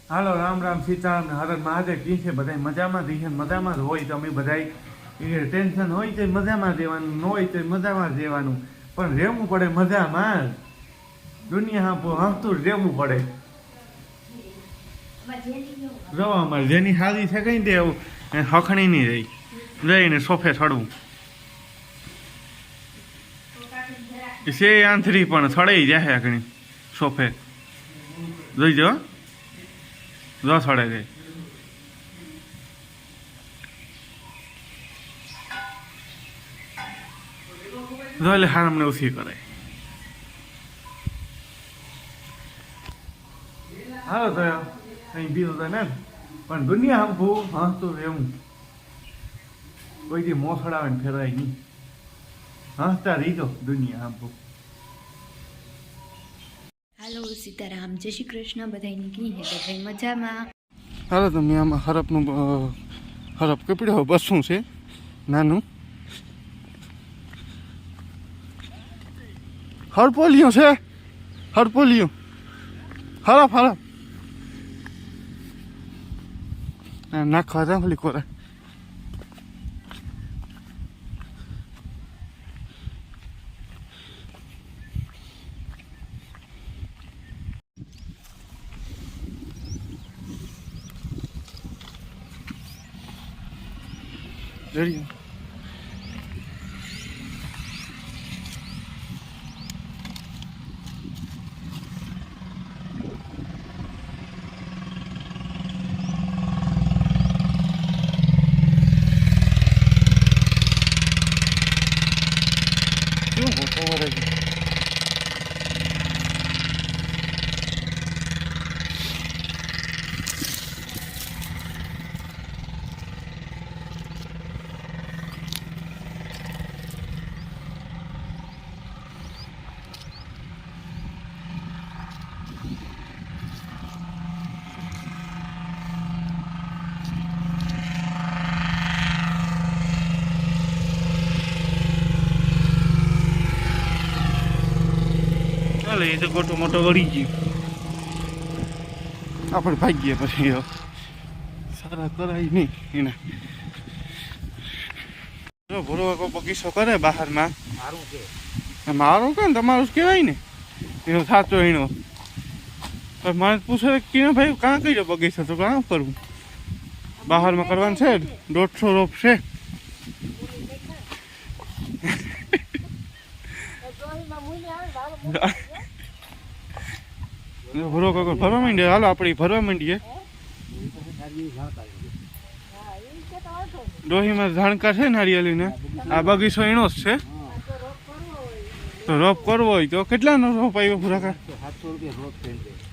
હાલો રામ રામ સીતારામ હર મહાદેવ કી છે બધા મજામાં જ છે મજામાં જ હોય તો અમે બધા ટેન્શન હોય તો મજામાં રહેવાનું ન હોય તો મજામાં જ રહેવાનું પણ રહેવું પડે મજામાં દુનિયા હસતું જ રહેવું પડે રવા અમારે જેની હારી છે કઈ દે એવું હખણી નહીં રહી જઈને સોફે ચડવું છે આંથરી પણ સડાઈ જાય આગળ સોફે જોઈજો જો સડે જાય જો એટલે હાર અમને ઓછી કરે હાલો તો કઈ બીજું તો ને પણ દુનિયા હંભું હસતું રહેવું કોઈથી મોસડાવે ને ફેરાય નહીં હસતા રહીજો દુનિયા હંભું. હાલો સીતારામ, જય શ્રી કૃષ્ણ. બધાની કી હે બધા મજામાં? હાલો તમે આમાં હરપનું હરપ કપડ્યો બસું છે નાનું હરપોલિયું છે હરપોલિયું હરપ હરપ નાખવા જા ફલી કોરા જરી શું મોટો વરે છે એ તો મોટો મોટો વળી ગયો આપણે ભાગીએ પછી સારા કરાય નહીં એને ભરો બગીચો કરે બહારમાં મારું કે તમારું જ કહેવાય ને એનો સાચો એનો મને પૂછે કે ભાઈ કાં કર્યો બગીચો તો કાં કરવું બહારમાં કરવાનું છે 150 રોપ છે ભરો ભરવા માંડીએ હાલો આપણે ભરવા માંડીએ ડોહીમાં જાણકાર છે નારિયેલીને આ બગીચો એનો જ છે તો રોપ કરવો હોય તો કેટલાનો રોપ આવ્યો પૂરા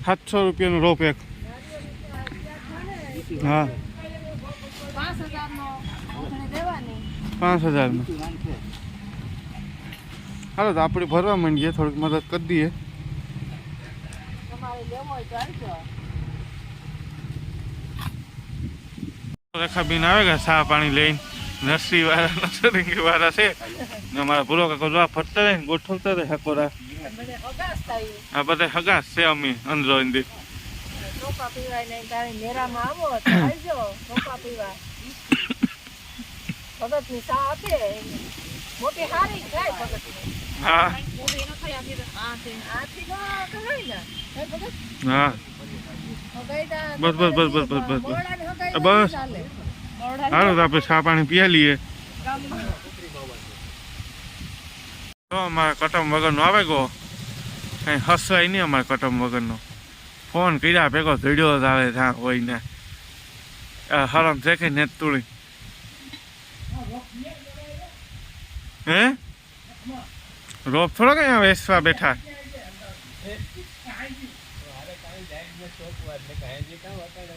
700 રૂપિયાનો રોપ એક હા 5000 હાલો તો આપણે ભરવા માંડીએ થોડીક મદદ કરી દઈએ રેખાબેન આવે ગયા ચા પાણી લઈને નર્સરી વાળા નર્સરી વાળા છે અમારા ભૂરો કાકો જોવા ફરતા રહે ને ગોઠવતા રહે હકોરા આ બધા હગાસ છે અમે અંદરો અંદર હા હા બસ બસ બસ બસ બસ બસ બસ હાલો તો આપણે ચા પાણી પીએ લઈએ તો અમારા કટમ વગરનો આવે ગયો કઈ હસવાય નહીં અમારા કટમ વગરનો ફોન કર્યા ભેગો ધડ્યો જ આવે ત્યાં હોય ને હરમ છે કે નેત તુળી હે રોપ થોડો કઈ વેચવા બેઠા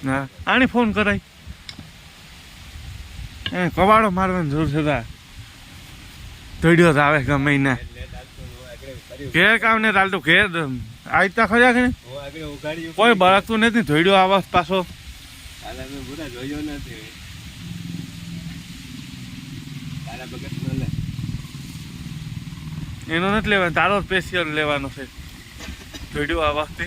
હા આને ફોન કરાય કવાડો મારવાની જરૂર છે ધડ્યો જ આવે ગમે ને ઘેર કામ ને ચાલતું ઘેર આવતા ખર્યા કે કોઈ બળકતું નથી ધોડ્યો આવાસ પાછો એનો નથી લેવાનો તારો સ્પેશિયલ લેવાનો છે જોડ્યું આ વખતે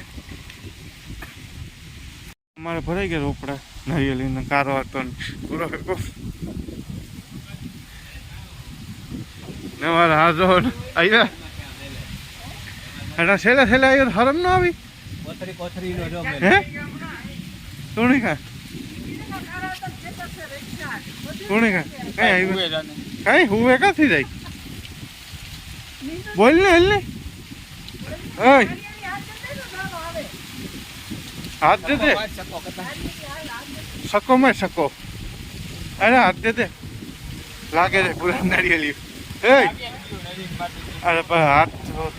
અમારે ભરાઈ ગયા રોપડા નારિયેલીને કારો હતો ને પૂરો ફેંકો ને મારે હાજો આવ્યા એના છેલ્લે છેલ્લે આવ્યો હરમ ન આવી હે તું ખા તું ખા કઈ આવ્યું કઈ હુવે ક્યાંથી જાય બોલ ને હલ ને ઓય હાથ દે દે સકો માં સકો અરે હાથ દે દે લાગે છે પૂરા નારિયેલી એ અરે પણ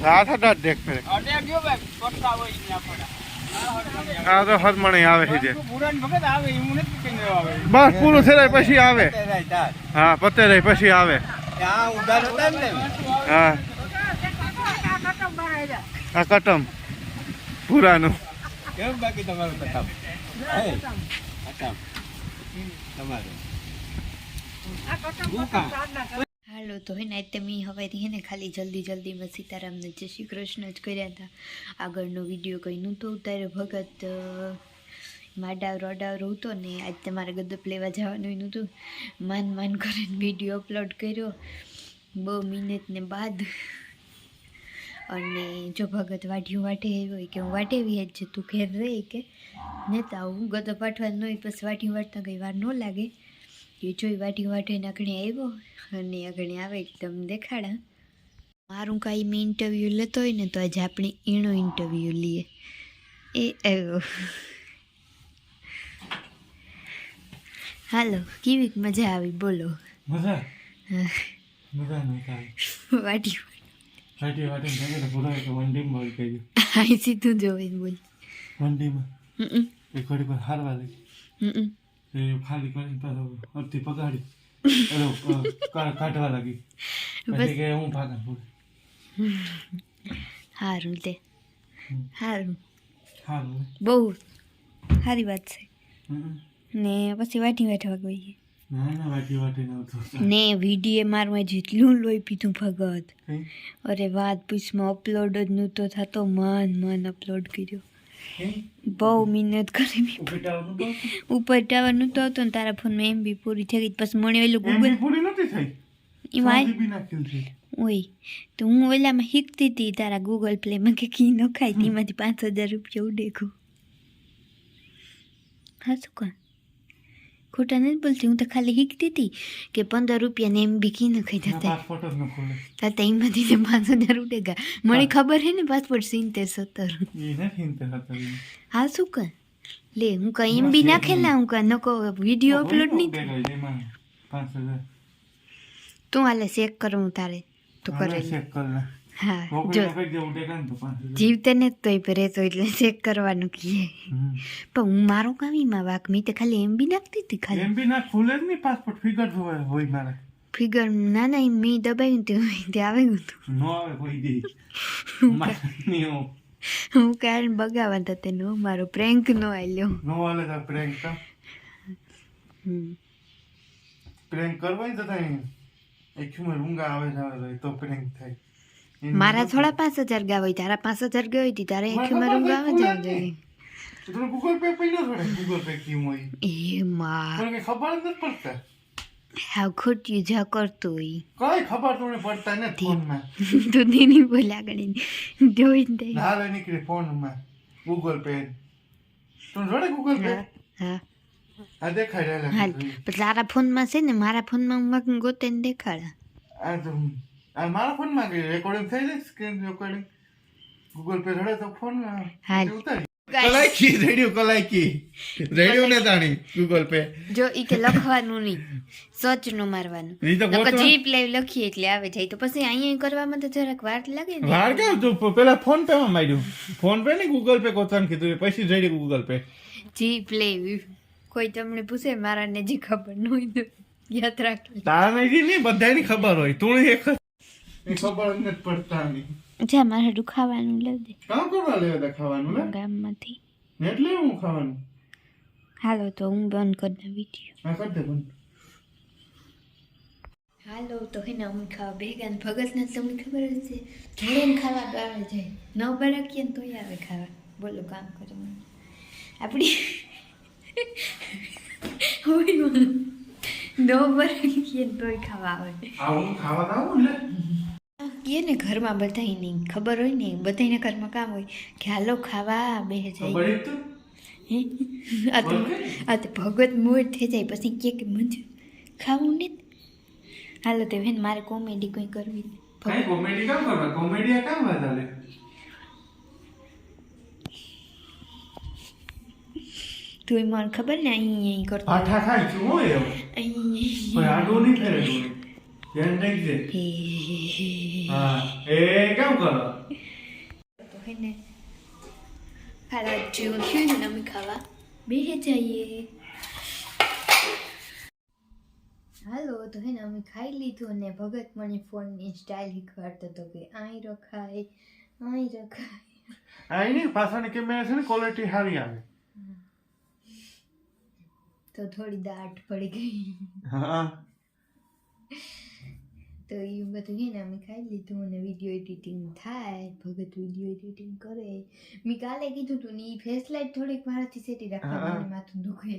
હાથ હાથ દેખ ફરે આ તો હરમણે આવે છે બસ પૂરું થઈ જાય પછી આવે હા પતે રહી પછી આવે હા આ કટમ પૂરાનું કેમ બાકી તમારું કથા હાલો તો હે ને તમે હવેથી હે ને ખાલી જલ્દીમાં સીતારામને જય શ્રી કૃષ્ણ જ કર્યા હતા. આગળનો વિડીયો કંઈ નહોતો ઉતાર્યો. ભગત માડાવ રોડાવ હતો ને આજ તમારે ગદપ લેવા જવાનું નહોતું. માન કરીને વિડીયો અપલોડ કર્યો 2 મિનિટને બાદ. અને જો ભગત વાઢ્યું વાટે હોય કે હું વાટેવી જ છે તું ઘેર રહી કે નેતા હું ગદપ વાટવાનું હોય પછી વાઢ્યું વાટતા કંઈ વાર ન લાગે. એ જોઈ વાઢ્યું વાટીને આગળ આવ્યો અને આગળ આવે તમને દેખાડા. મારું કાંઈ મેં ઇન્ટરવ્યૂ લેતો હોય ને તો આજે આપણે એનો ઇન્ટરવ્યૂ લઈએ. એ આવ્યો. હાલો કેવી મજા આવી બોલો. મજા નહીં વાઢ્યું વંડીમાં અહીં સીધું જોઈને બોલ. વંડીમાં એક ઘડી પર હારવા લાગી ખાલી કરીને પાછો અડધી પગાડી કાઢવા લાગી પછી કે હું ભાગા પૂરી સારું તે સારું સારું બહુ સારી વાત છે. ને પછી વાટવા ગઈ ના વાટી ને વિડીયો મારમાં જેટલું લોહી પીધું ભગત. અરે વાત પૂછમાં અપલોડ જ નહોતો થતો. મન અપલોડ કર્યો. બહુ મહેનત કરી ઉપર ટાવર નહોતો આવતો ને તારા ફોનમાં MB પૂરી થઈ ગઈ. પછી મને ઓલું ગૂગલ પૂરી નથી થઈ એમાં ઓય તો હું ઓલામાં શીખતી હતી તારા ગૂગલ પ્લેમાં કે કી ન ખાય તેમાંથી 5000 રૂપિયા ઉડેખું. હા શું કાં ખોટા નથી બોલતી. હું તો ખાલી શીખતી હતી કે 15 રૂપિયાને MB કી ન ખાઈ જતા તાતા એમાંથી તો 5000 ઉડેગા. મને ખબર હે ને પાસપોર્ટ 70 હા શું કાં લે હું કાં MB નાખેલા હું કાં નકો વિડીયો અપલોડ નહીં તું હાલે ચેક કરું તારે તો કરે હા જો જીવતે ને તોય પરે તો એટલે ચેક કરવાનું કીએ. પણ હું મારો કામીમાં વાક મેં તો ખાલી MB નાખતી હતી. ખાલી MB ના ખુલે જ નહીં પાસપોર્ટ ફિગર હોય મારે ફિગર ના મેં દબાવ્યું તે આવે ગયું હતું. નો આવે કોઈ દી હું કારણ બગાવવા હતા તેનો મારો પ્રેન્ક નો આલ્યો નો આલે તા પ્રેન્ક કા પ્રેન્ક કરવાય તો થાય એકમાં રૂંગા આવે તો પ્રેન્ક થાય. મારા થોડા 5000 ગયા હોય તારા 5000 ગયો હોય તારે એકમાં રૂંગા આવે જાવ જોઈએ. તો ગૂગલ પે પૈના થોડે ગૂગલ પે કેમ હોય એ માં તને ખબર નથી પડતા. હા ખોટ્યું જા કરતો હોય કઈ ખબર તને પડતા ને ફોનમાં તો દીની બોલ્યા ગણી જોઈને દે હાલે નીકળી ફોનમાં ગૂગલ પે તું જોડે ગૂગલ પે હા આ દેખાય રે હાલ પણ તારા ફોનમાં છે ને મારા ફોનમાં હું ગોતે ને દેખાડા. આ મારા ફોનમાં ગઈ રેકોર્ડિંગ થઈ જાય સ્ક્રીન રેકોર્ડિંગ ગૂગલ પે જોડે તો ફોનમાં હાલ ઉતારી કલાઈકી રેડિયો ને તાણી ગૂગલ પે જો ઈ કે લખવાનું નહીં સર્ચ નો મારવાનું નકર જીપ લાઈવ લખીએ એટલે આવે જાય તો પછી અહીંયા કરવામાં તો જરાક વાર લાગે ને. વાર કેમ તું પેલા ફોન પે માં માર્યું ફોન પે ને ગૂગલ પે કોતાન કીધું પછી ready Google pay jeep live કોઈ તમને પૂછે મારા ને જે ખબર ન હોય તો યાદ રાખજો. તારા નહીં બધાની ખબર હોય તું એક ખબર નથી પડતા ની જા મારે ખાવાનું લઈ દે. કામ કરવા લેવા દે ખાવાનું લે ગામમાંથી એટલે હું ખાવાનું હાલો તો હું બંધ કરી દઉં વિડીયો. હા કર દે બંધ. હાલો તો હે ને અમે ખાવા ભેગા ને ભગતને તમને ખબર જ છે જોડે ખાવા તો આવે જાય ન બરાકીએ ને તોય આવે ખાવા બોલો કામ કરે આપણી હોય ન બરાકીએ ને તોય ખાવા આવે આવું ખાવા તો આવું ને કે ને ઘરમાં બધાય નહીં ખબર હોય ને બધાયના ઘરમાં કામ હોય કે હાલો ખાવા બેસે જાય બળી તો હે? આ તો ભગત મોડ થઈ જાય પછી કે મંજુ ખાવું ને હાલો તો બેન મારે કોમેડી કોઈ કરવી કઈ કોમેડી કામ કરવા કોમેડી કામ વધારે તું મને ખબર ને અહીં કરતો આઠા ખાય છું હું એવું કોઈ આડું નહીં ફેરે તું ધ્યાન રાખજે હા એ કામ કરો તો હે ને ખાવા જેવું થયું ને અમે ખાવા બેસી જઈએ હાલો તો હે ને અમે ખાઈ લીધું અને ભગત મને ફોનની સ્ટાઇલ શીખવાડતો હતો કે અહીં રખાય આ એની પાછળની કેમેરા છે ને ક્વોલિટી સારી આવે તો થોડી દાટ પડી ગઈ હા તો એ બધું છે ને અમે ખાઈ લીધું અને વિડીયો એડિટિંગ થાય ભગત વિડીયો એડિટિંગ કરે મેં કાલે કીધું હતું ને એ ફેસ લાઇટ થોડીક મારાથી સેટી રાખવાની માથું દુખે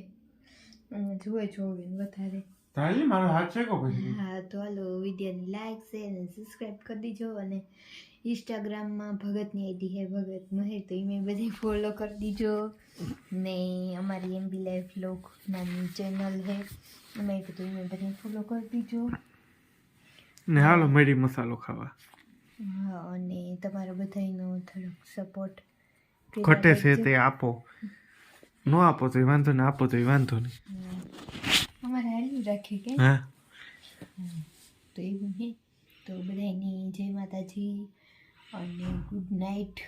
અને જોવે જોવે વધારે તાલી મારો હાથ છે કો પછી હા તો હાલો વિડીયોને લાઈક શેર અને સબસ્ક્રાઈબ કરી દીજો અને ઇન્સ્ટાગ્રામમાં ભગતની આઈડી હે ભગત મહેર તો એમાં બધી ફોલો કરી દીજો ને અમારી એમબી લાઈફ વ્લોગ નામની ચેનલ હે એમાં બધું એમાં બધી ફોલો કરી દીજો ને હાલો મરી મસાલો ખાવા હા અને તમારા બધાનો થોડોક સપોર્ટ ઘટે છે તે આપો ન આપો તો વાંધો ને આપો તો વાંધો નહીં અમારે હાલ્યું રાખીએ કે હા તો એવું હે તો બધાની જય માતાજી અને ગુડ નાઇટ